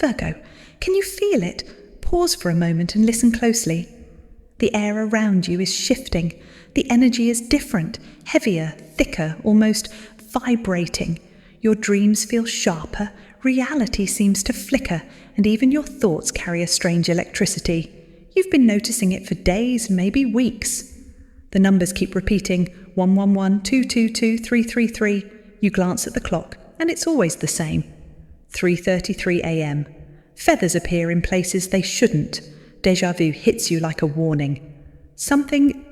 Virgo, can you feel it? Pause for a moment and listen closely. The air around you is shifting. The energy is different, heavier, thicker, almost vibrating. Your dreams feel sharper, reality seems to flicker, and even your thoughts carry a strange electricity. You've been noticing it for days, maybe weeks. The numbers keep repeating, 111, 222, 333. You glance at the clock, and it's always the same. 3:33 a.m. Feathers appear in places they shouldn't. Déjà vu hits you like a warning. Something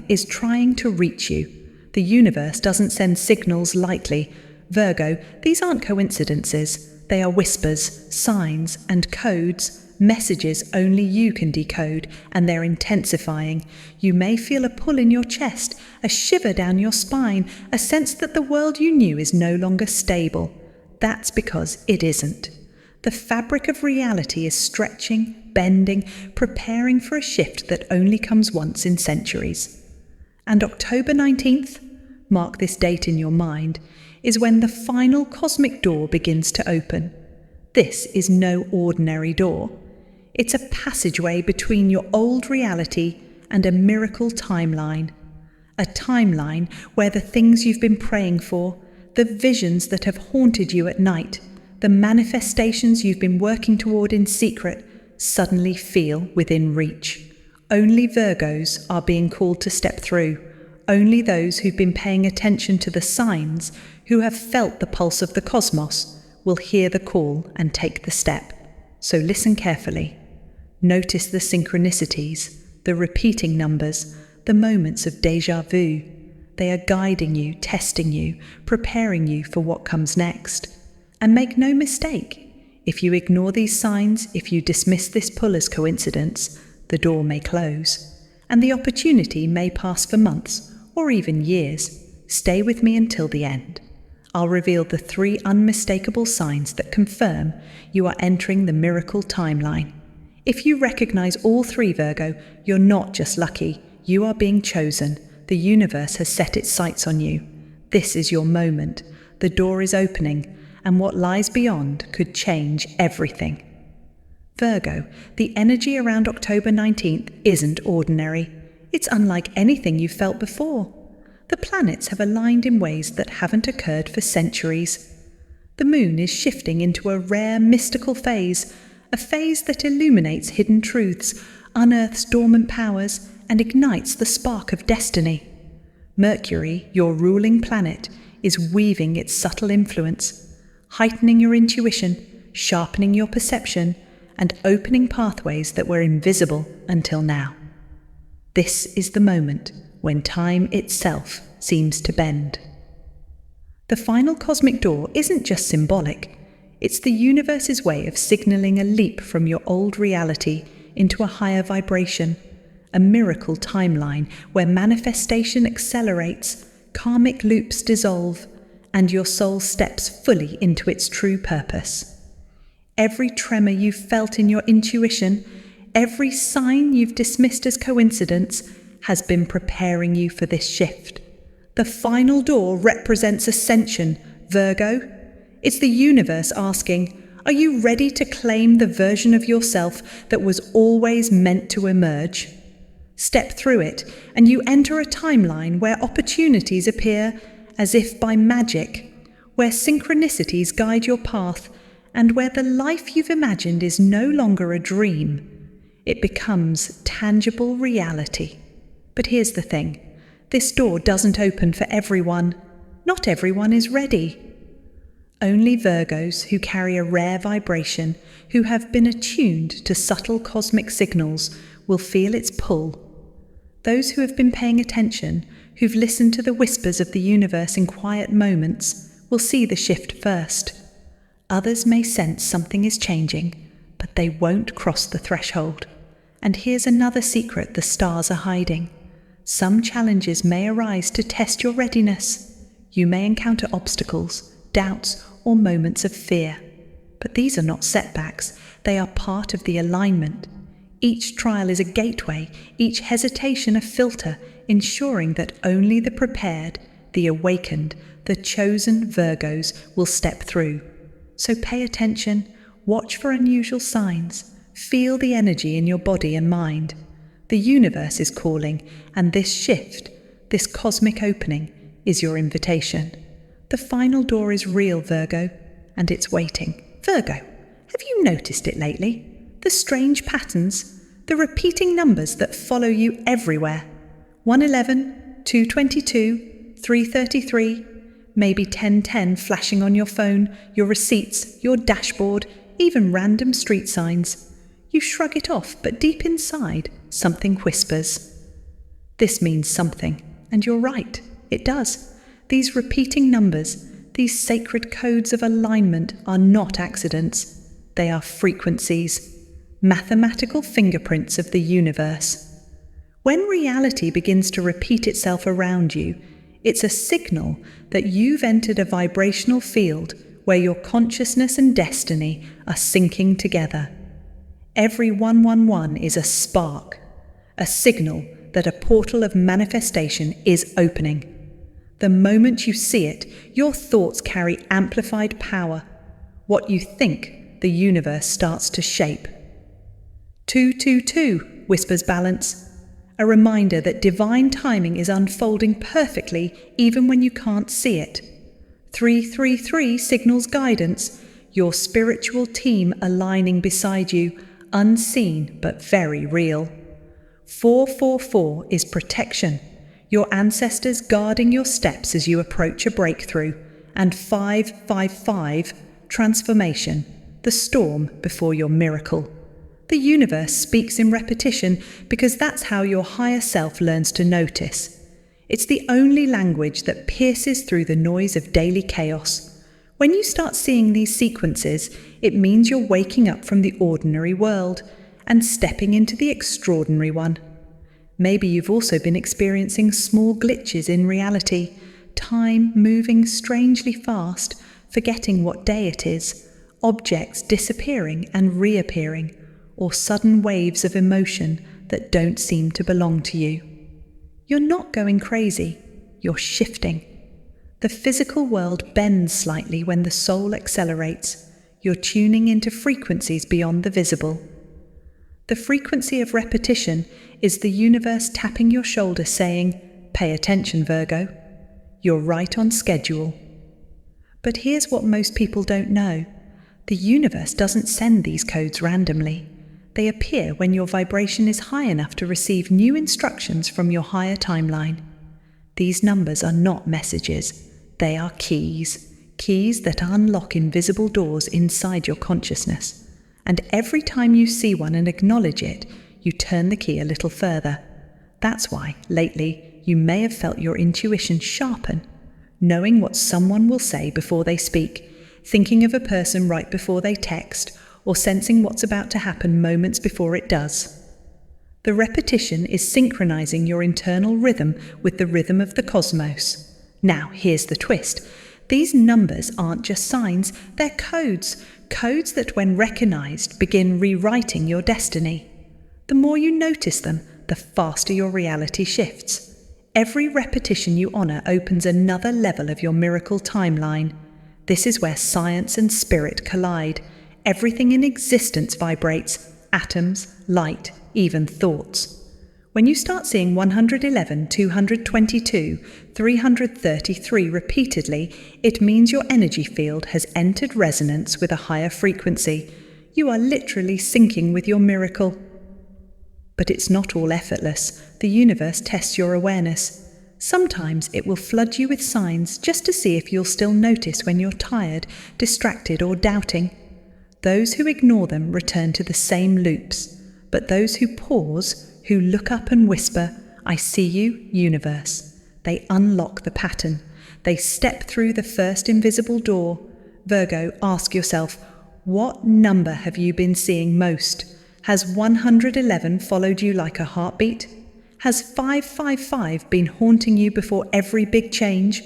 is trying to reach you. The universe doesn't send signals lightly. Virgo, these aren't coincidences. They are whispers, signs, and codes, messages only you can decode, and they're intensifying. You may feel a pull in your chest, a shiver down your spine, a sense that the world you knew is no longer stable. That's because it isn't. The fabric of reality is stretching, bending, preparing for a shift that only comes once in centuries. And October 19th, mark this date in your mind, is when the final cosmic door begins to open. This is no ordinary door. It's a passageway between your old reality and a miracle timeline. A timeline where the things you've been praying for, the visions that have haunted you at night, the manifestations you've been working toward in secret, suddenly feel within reach. Only Virgos are being called to step through. Only those who've been paying attention to the signs, who have felt the pulse of the cosmos, will hear the call and take the step. So listen carefully. Notice the synchronicities, the repeating numbers, the moments of déjà vu. They are guiding you, testing you, preparing you for what comes next. And make no mistake, if you ignore these signs, if you dismiss this pull as coincidence, the door may close, and the opportunity may pass for months or even years. Stay with me until the end. I'll reveal the 3 unmistakable signs that confirm you are entering the miracle timeline. If you recognize all 3, Virgo, you're not just lucky, you are being chosen. The universe has set its sights on you. This is your moment. The door is opening, and what lies beyond could change everything. Virgo, the energy around October 19th isn't ordinary. It's unlike anything you've felt before. The planets have aligned in ways that haven't occurred for centuries. The moon is shifting into a rare mystical phase, a phase that illuminates hidden truths, unearths dormant powers, and ignites the spark of destiny. Mercury, your ruling planet, is weaving its subtle influence, heightening your intuition, sharpening your perception, and opening pathways that were invisible until now. This is the moment when time itself seems to bend. The final cosmic door isn't just symbolic, it's the universe's way of signaling a leap from your old reality into a higher vibration, a miracle timeline where manifestation accelerates, karmic loops dissolve, and your soul steps fully into its true purpose. Every tremor you've felt in your intuition, every sign you've dismissed as coincidence, has been preparing you for this shift. The final door represents ascension, Virgo. It's the universe asking, are you ready to claim the version of yourself that was always meant to emerge? Step through it, and you enter a timeline where opportunities appear as if by magic, where synchronicities guide your path, and where the life you've imagined is no longer a dream. It becomes tangible reality. But here's the thing. This door doesn't open for everyone. Not everyone is ready. Only Virgos who carry a rare vibration, who have been attuned to subtle cosmic signals, will feel its pull. Those who have been paying attention, who've listened to the whispers of the universe in quiet moments, will see the shift first. Others may sense something is changing, but they won't cross the threshold. And here's another secret the stars are hiding. Some challenges may arise to test your readiness. You may encounter obstacles, doubts, or moments of fear. But these are not setbacks, they are part of the alignment. Each trial is a gateway, each hesitation a filter, ensuring that only the prepared, the awakened, the chosen Virgos will step through. So pay attention, Watch for unusual signs. Feel the energy in your body and mind. The universe is calling, and this shift, this cosmic opening, is your invitation. The final door is real, Virgo, and it's waiting. Virgo, have you noticed it lately? The strange patterns, the repeating numbers that follow you everywhere. 111, 222, 333, maybe 1010 flashing on your phone, your receipts, your dashboard, even random street signs. You shrug it off, but deep inside, something whispers. This means something, and you're right, it does. These repeating numbers, these sacred codes of alignment are not accidents. They are frequencies, mathematical fingerprints of the universe. When reality begins to repeat itself around you, it's a signal that you've entered a vibrational field where your consciousness and destiny are syncing together. Every 111 is a spark, a signal that a portal of manifestation is opening. The moment you see it, your thoughts carry amplified power. What you think, the universe starts to shape. 222, whispers balance. A reminder that divine timing is unfolding perfectly even when you can't see it. 333 signals guidance, your spiritual team aligning beside you, unseen but very real. 444 is protection, your ancestors guarding your steps as you approach a breakthrough. And 555, transformation, the storm before your miracle. The universe speaks in repetition because that's how your higher self learns to notice. It's the only language that pierces through the noise of daily chaos. When you start seeing these sequences, it means you're waking up from the ordinary world and stepping into the extraordinary one. Maybe you've also been experiencing small glitches in reality, time moving strangely fast, forgetting what day it is, objects disappearing and reappearing, or sudden waves of emotion that don't seem to belong to you. You're not going crazy, you're shifting. The physical world bends slightly when the soul accelerates. You're tuning into frequencies beyond the visible. The frequency of repetition is the universe tapping your shoulder saying, "Pay attention, Virgo. You're right on schedule." But here's what most people don't know. The universe doesn't send these codes randomly. They appear when your vibration is high enough to receive new instructions from your higher timeline. These numbers are not messages. They are keys. Keys that unlock invisible doors inside your consciousness. And every time you see one and acknowledge it, you turn the key a little further. That's why, lately, you may have felt your intuition sharpen, knowing what someone will say before they speak, thinking of a person right before they text, or sensing what's about to happen moments before it does. The repetition is synchronizing your internal rhythm with the rhythm of the cosmos. Now, here's the twist. These numbers aren't just signs, they're codes. Codes that, when recognized, begin rewriting your destiny. The more you notice them, the faster your reality shifts. Every repetition you honor opens another level of your miracle timeline. This is where science and spirit collide. Everything in existence vibrates, atoms, light, even thoughts. When you start seeing 111, 222, 333 repeatedly, it means your energy field has entered resonance with a higher frequency. You are literally syncing with your miracle. But it's not all effortless. The universe tests your awareness. Sometimes it will flood you with signs just to see if you'll still notice when you're tired, distracted, or doubting. Those who ignore them return to the same loops, but those who pause, who look up and whisper, "I see you, universe," they unlock the pattern. They step through the first invisible door. Virgo, ask yourself, what number have you been seeing most? Has 111 followed you like a heartbeat? Has 555 been haunting you before every big change?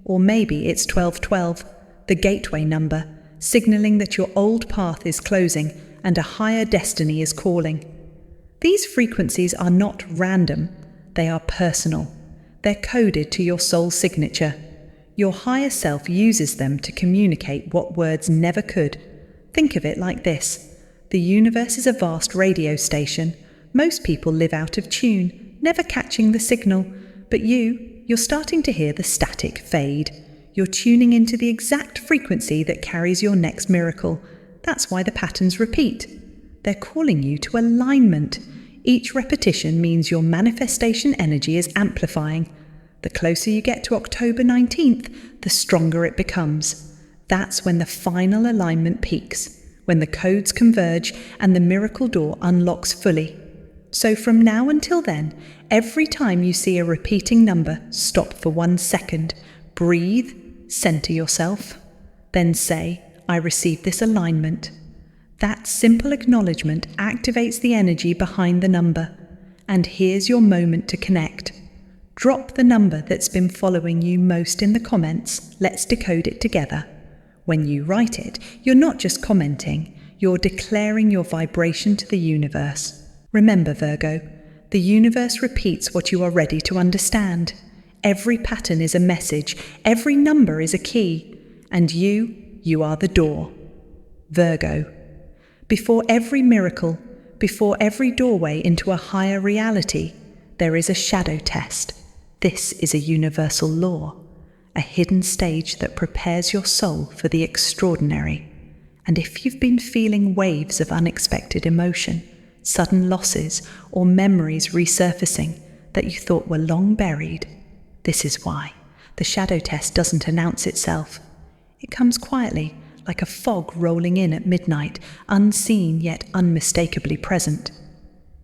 Or maybe it's 1212, the gateway number, signaling that your old path is closing and a higher destiny is calling. These frequencies are not random, they are personal. They're coded to your soul signature. Your higher self uses them to communicate what words never could. Think of it like this. The universe is a vast radio station. Most people live out of tune, never catching the signal. But you're starting to hear the static fade. You're tuning into the exact frequency that carries your next miracle. That's why the patterns repeat. They're calling you to alignment. Each repetition means your manifestation energy is amplifying. The closer you get to October 19th, the stronger it becomes. That's when the final alignment peaks, when the codes converge and the miracle door unlocks fully. So from now until then, every time you see a repeating number, stop for 1 second, breathe, center yourself, then say, I receive this alignment. That simple acknowledgement activates the energy behind the number. And here's your moment to connect. Drop the number that's been following you most in the comments. Let's decode it together. When you write it, you're not just commenting, you're declaring your vibration to the universe. Remember, Virgo, the universe repeats what you are ready to understand. Every pattern is a message, every number is a key, and you are the door. Virgo. Before every miracle, before every doorway into a higher reality, there is a shadow test. This is a universal law, a hidden stage that prepares your soul for the extraordinary. And if you've been feeling waves of unexpected emotion, sudden losses, or memories resurfacing that you thought were long buried, this is why. The shadow test doesn't announce itself. It comes quietly, like a fog rolling in at midnight, unseen yet unmistakably present.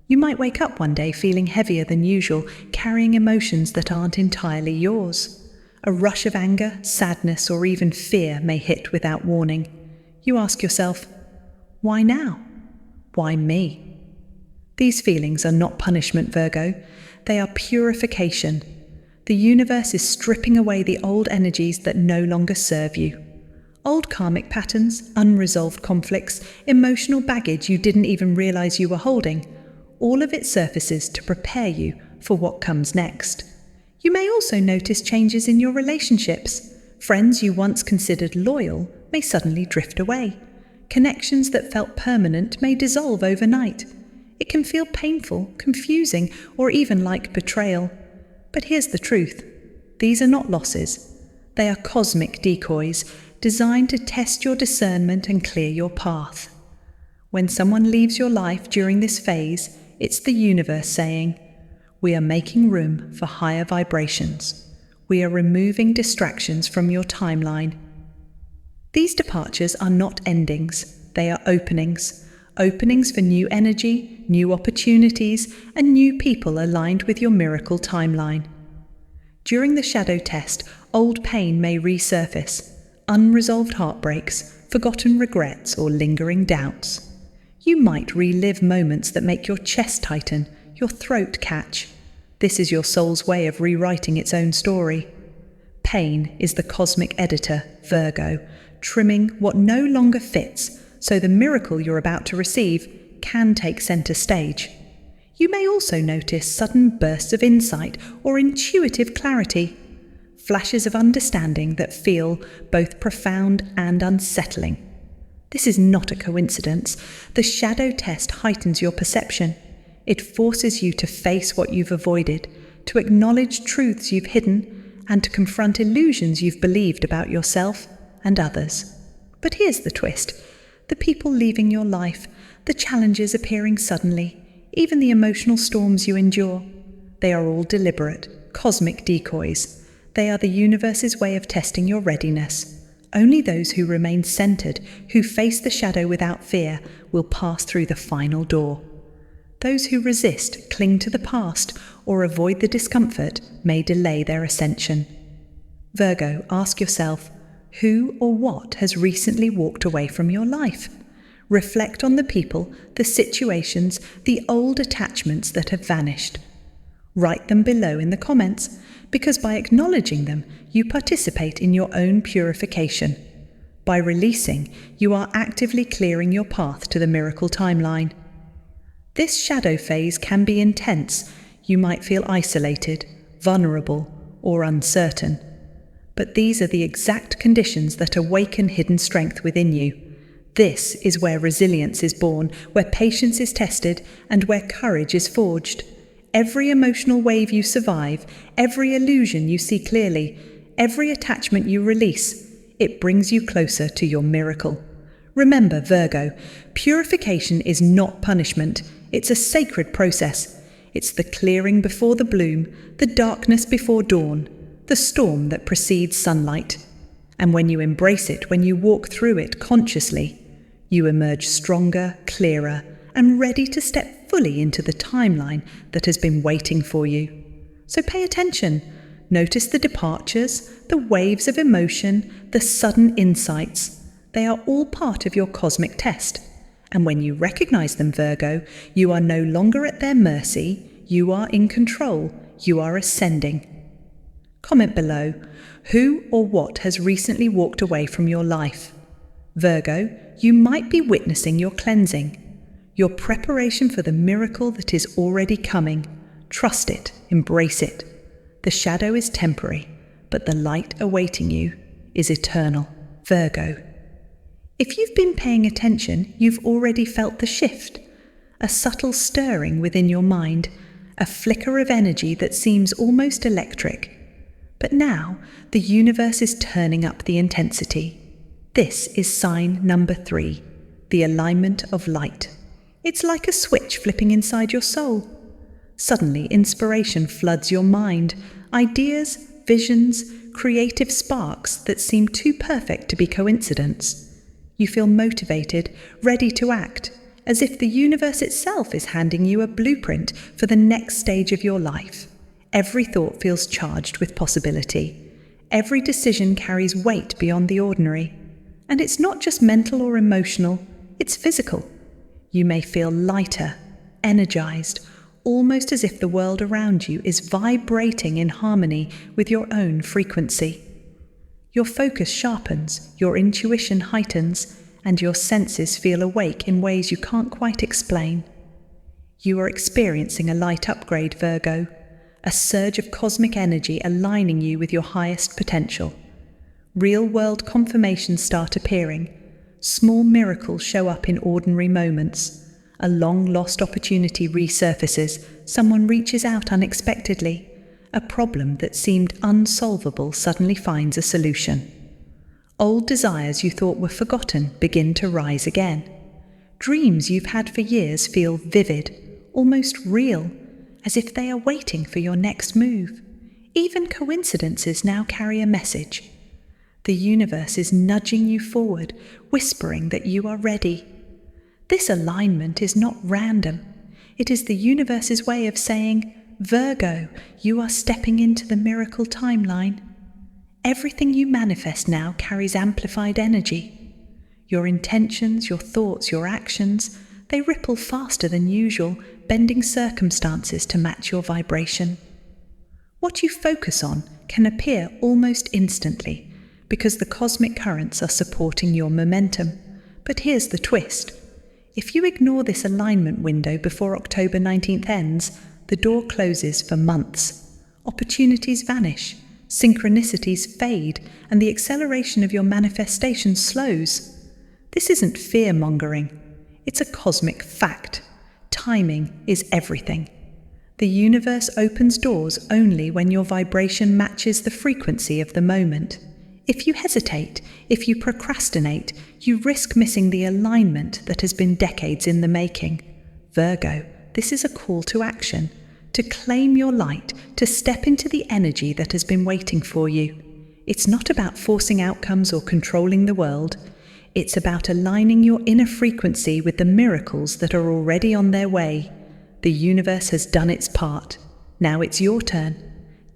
You might wake up one day feeling heavier than usual, carrying emotions that aren't entirely yours. A rush of anger, sadness, or even fear may hit without warning. You ask yourself, why now? Why me? These feelings are not punishment, Virgo. They are purification. The universe is stripping away the old energies that no longer serve you. Old karmic patterns, unresolved conflicts, emotional baggage you didn't even realize you were holding, all of it surfaces to prepare you for what comes next. You may also notice changes in your relationships. Friends you once considered loyal may suddenly drift away. Connections that felt permanent may dissolve overnight. It can feel painful, confusing, or even like betrayal. But here's the truth. These are not losses. They are cosmic decoys, designed to test your discernment and clear your path. When someone leaves your life during this phase, it's the universe saying, we are making room for higher vibrations. We are removing distractions from your timeline. These departures are not endings, they are openings. Openings for new energy, new opportunities, and new people aligned with your miracle timeline. During the shadow test, old pain may resurface, unresolved heartbreaks, forgotten regrets, or lingering doubts. You might relive moments that make your chest tighten, your throat catch. This is your soul's way of rewriting its own story. Pain is the cosmic editor, Virgo, trimming what no longer fits, so the miracle you're about to receive can take center stage. You may also notice sudden bursts of insight or intuitive clarity, flashes of understanding that feel both profound and unsettling. This is not a coincidence. The shadow test heightens your perception. It forces you to face what you've avoided, to acknowledge truths you've hidden, and to confront illusions you've believed about yourself and others. But here's the twist. The people leaving your life, the challenges appearing suddenly, even the emotional storms you endure, they are all deliberate, cosmic decoys. They are the universe's way of testing your readiness. Only those who remain centered, who face the shadow without fear, will pass through the final door. Those who resist, cling to the past, or avoid the discomfort may delay their ascension. Virgo, ask yourself, who or what has recently walked away from your life? Reflect on the people, the situations, the old attachments that have vanished. Write them below in the comments, because by acknowledging them, you participate in your own purification. By releasing, you are actively clearing your path to the miracle timeline. This shadow phase can be intense. You might feel isolated, vulnerable, or uncertain. But these are the exact conditions that awaken hidden strength within you. This is where resilience is born, where patience is tested, and where courage is forged. Every emotional wave you survive, every illusion you see clearly, every attachment you release, it brings you closer to your miracle. Remember, Virgo, purification is not punishment. It's a sacred process. It's the clearing before the bloom, the darkness before dawn, the storm that precedes sunlight. And when you embrace it, when you walk through it consciously, you emerge stronger, clearer, and ready to step fully into the timeline that has been waiting for you. So pay attention. Notice the departures, the waves of emotion, the sudden insights. They are all part of your cosmic test. And when you recognize them, Virgo, you are no longer at their mercy. You are in control. You are ascending. Comment below, who or what has recently walked away from your life? Virgo, you might be witnessing your cleansing, your preparation for the miracle that is already coming. Trust it, embrace it. The shadow is temporary, but the light awaiting you is eternal. Virgo. If you've been paying attention, you've already felt the shift, a subtle stirring within your mind, a flicker of energy that seems almost electric. But now, the universe is turning up the intensity. This is sign number 3, the alignment of light. It's like a switch flipping inside your soul. Suddenly, inspiration floods your mind, ideas, visions, creative sparks that seem too perfect to be coincidence. You feel motivated, ready to act, as if the universe itself is handing you a blueprint for the next stage of your life. Every thought feels charged with possibility. Every decision carries weight beyond the ordinary. And it's not just mental or emotional, it's physical. You may feel lighter, energized, almost as if the world around you is vibrating in harmony with your own frequency. Your focus sharpens, your intuition heightens, and your senses feel awake in ways you can't quite explain. You are experiencing a light upgrade, Virgo, a surge of cosmic energy aligning you with your highest potential. Real-world confirmations start appearing. Small miracles show up in ordinary moments. A long-lost opportunity resurfaces. Someone reaches out unexpectedly. A problem that seemed unsolvable suddenly finds a solution. Old desires you thought were forgotten begin to rise again. Dreams you've had for years feel vivid, almost real, as if they are waiting for your next move. Even coincidences now carry a message. The universe is nudging you forward, whispering that you are ready. This alignment is not random. It is the universe's way of saying, Virgo, you are stepping into the miracle timeline. Everything you manifest now carries amplified energy. Your intentions, your thoughts, your actions, they ripple faster than usual, bending circumstances to match your vibration. What you focus on can appear almost instantly, because the cosmic currents are supporting your momentum. But here's the twist. If you ignore this alignment window before October 19th ends, the door closes for months. Opportunities vanish, synchronicities fade, and the acceleration of your manifestation slows. This isn't fear-mongering. It's a cosmic fact. Timing is everything. The universe opens doors only when your vibration matches the frequency of the moment. If you hesitate, if you procrastinate, you risk missing the alignment that has been decades in the making. Virgo, this is a call to action, to claim your light, to step into the energy that has been waiting for you. It's not about forcing outcomes or controlling the world. It's about aligning your inner frequency with the miracles that are already on their way. The universe has done its part. Now it's your turn.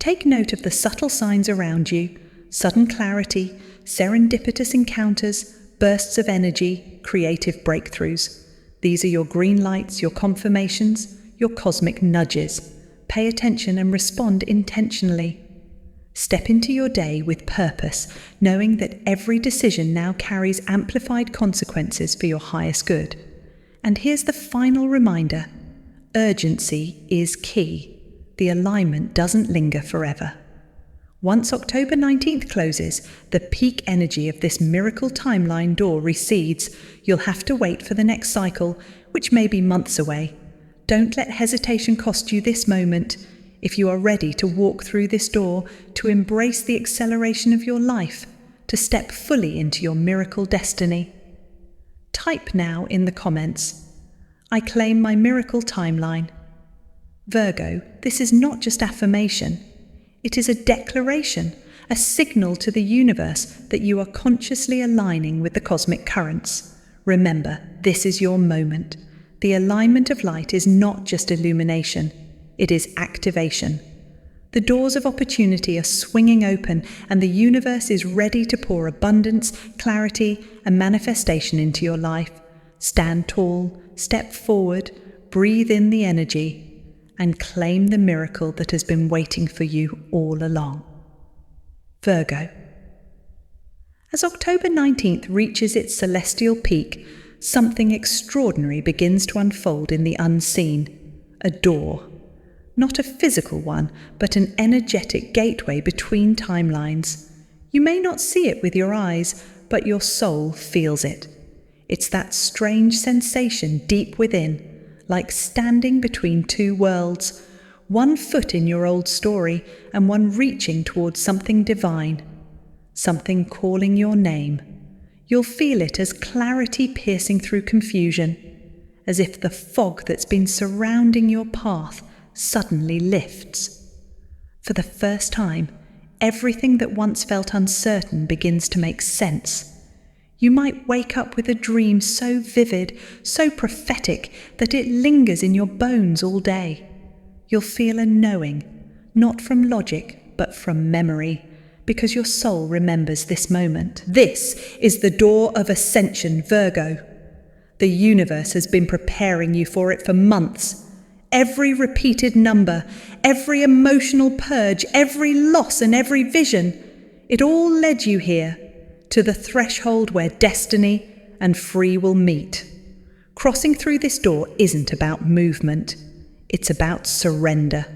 Take note of the subtle signs around you. Sudden clarity, serendipitous encounters, bursts of energy, creative breakthroughs. These are your green lights, your confirmations, your cosmic nudges. Pay attention and respond intentionally. Step into your day with purpose, knowing that every decision now carries amplified consequences for your highest good. And here's the final reminder. Urgency is key. The alignment doesn't linger forever. Once October 19th closes, the peak energy of this miracle timeline door recedes. You'll have to wait for the next cycle, which may be months away. Don't let hesitation cost you this moment. If you are ready to walk through this door, to embrace the acceleration of your life, to step fully into your miracle destiny. Type now in the comments, "I claim my miracle timeline." Virgo, this is not just affirmation. It is a declaration, a signal to the universe that you are consciously aligning with the cosmic currents. Remember, this is your moment. The alignment of light is not just illumination, it is activation. The doors of opportunity are swinging open, and the universe is ready to pour abundance, clarity, and manifestation into your life. Stand tall, step forward, breathe in the energy, and claim the miracle that has been waiting for you all along. Virgo. As October 19th reaches its celestial peak, something extraordinary begins to unfold in the unseen. A door. Not a physical one, but an energetic gateway between timelines. You may not see it with your eyes, but your soul feels it. It's that strange sensation deep within, like standing between two worlds, one foot in your old story and one reaching towards something divine, something calling your name. You'll feel it as clarity piercing through confusion, as if the fog that's been surrounding your path suddenly lifts. For the first time, everything that once felt uncertain begins to make sense. You might wake up with a dream so vivid, so prophetic, that it lingers in your bones all day. You'll feel a knowing, not from logic, but from memory, because your soul remembers this moment. This is the door of ascension, Virgo. The universe has been preparing you for it for months. Every repeated number, every emotional purge, every loss and every vision, it all led you here, to the threshold where destiny and free will meet. Crossing through this door isn't about movement, it's about surrender.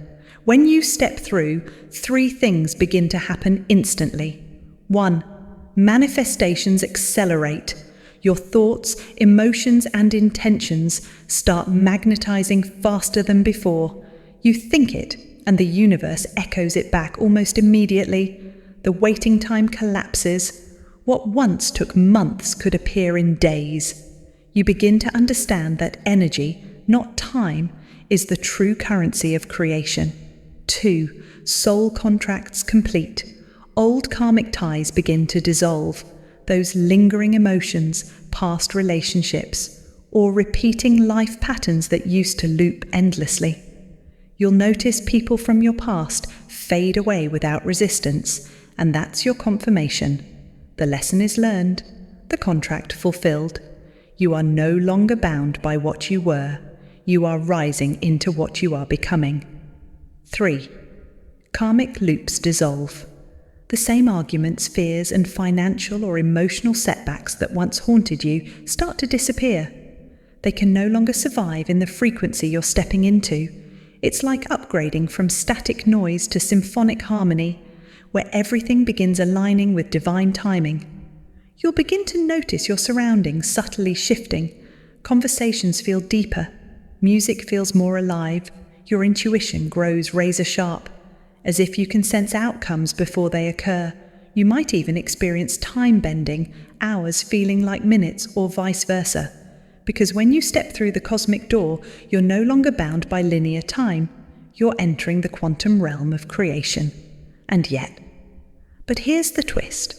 When you step through, 3 things begin to happen instantly. 1. Manifestations accelerate. Your thoughts, emotions, and intentions start magnetizing faster than before. You think it, and the universe echoes it back almost immediately. The waiting time collapses. What once took months could appear in days. You begin to understand that energy, not time, is the true currency of creation. 2. Soul contracts complete. Old karmic ties begin to dissolve. Those lingering emotions, past relationships, or repeating life patterns that used to loop endlessly. You'll notice people from your past fade away without resistance, and that's your confirmation. The lesson is learned, the contract fulfilled. You are no longer bound by what you were. You are rising into what you are becoming. 3. Karmic loops dissolve. The same arguments, fears, and financial or emotional setbacks that once haunted you start to disappear. They can no longer survive in the frequency you're stepping into. It's like upgrading from static noise to symphonic harmony, where everything begins aligning with divine timing. You'll begin to notice your surroundings subtly shifting. Conversations feel deeper. Music feels more alive. Your intuition grows razor sharp, as if you can sense outcomes before they occur. You might even experience time bending, hours feeling like minutes, or vice versa. Because when you step through the cosmic door, you're no longer bound by linear time. You're entering the quantum realm of creation. And yet, but here's the twist.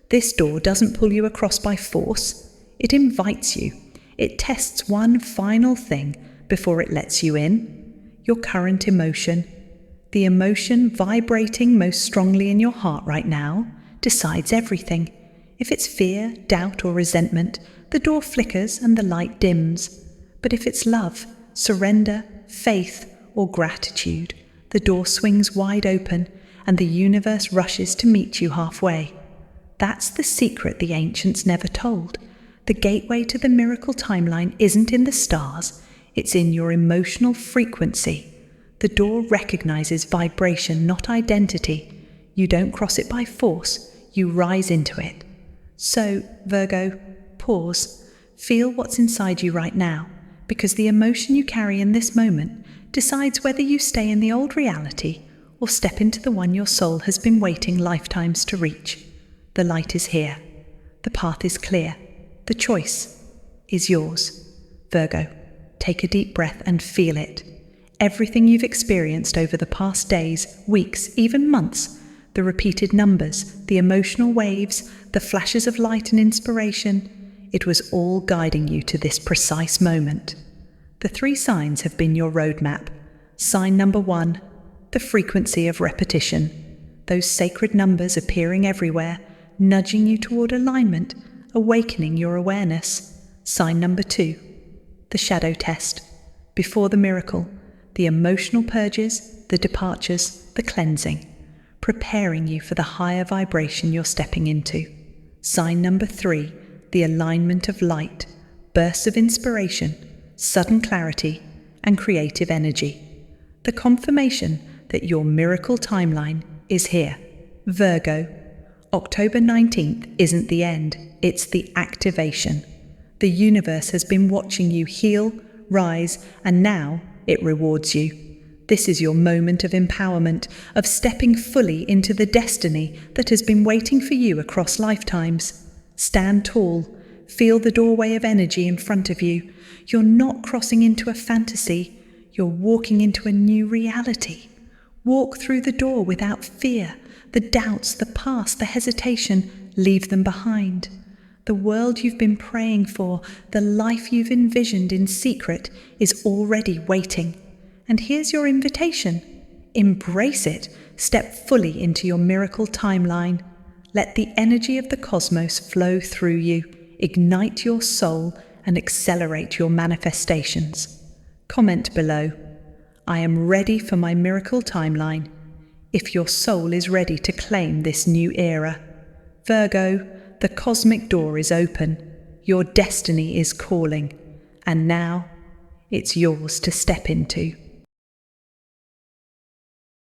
This door doesn't pull you across by force. It invites you. It tests one final thing before it lets you in. Your current emotion. The emotion vibrating most strongly in your heart right now decides everything. If it's fear, doubt, or resentment, the door flickers and the light dims. But if it's love, surrender, faith, or gratitude, the door swings wide open and the universe rushes to meet you halfway. That's the secret the ancients never told. The gateway to the miracle timeline isn't in the stars, it's in your emotional frequency. The door recognizes vibration, not identity. You don't cross it by force, you rise into it. So, Virgo, pause. Feel what's inside you right now, because the emotion you carry in this moment decides whether you stay in the old reality or step into the one your soul has been waiting lifetimes to reach. The light is here. The path is clear. The choice is yours. Virgo, take a deep breath and feel it. Everything you've experienced over the past days, weeks, even months, the repeated numbers, the emotional waves, the flashes of light and inspiration, it was all guiding you to this precise moment. The 3 signs have been your roadmap. Sign number 1, the frequency of repetition. Those sacred numbers appearing everywhere, nudging you toward alignment, awakening your awareness. Sign number 2, the shadow test. Before the miracle, the emotional purges, the departures, the cleansing, preparing you for the higher vibration you're stepping into. Sign number 3, the alignment of light, bursts of inspiration, sudden clarity, and creative energy. The confirmation that your miracle timeline is here. Virgo, October 19th isn't the end, it's the activation. The universe has been watching you heal, rise, and now it rewards you. This is your moment of empowerment, of stepping fully into the destiny that has been waiting for you across lifetimes. Stand tall, feel the doorway of energy in front of you. You're not crossing into a fantasy, you're walking into a new reality. Walk through the door without fear. The doubts, the past, the hesitation, leave them behind. The world you've been praying for, the life you've envisioned in secret, is already waiting. And here's your invitation. Embrace it. Step fully into your miracle timeline. Let the energy of the cosmos flow through you, ignite your soul, and accelerate your manifestations. Comment below. I am ready for my miracle timeline. If your soul is ready to claim this new era. Virgo, the cosmic door is open. Your destiny is calling. And now, it's yours to step into.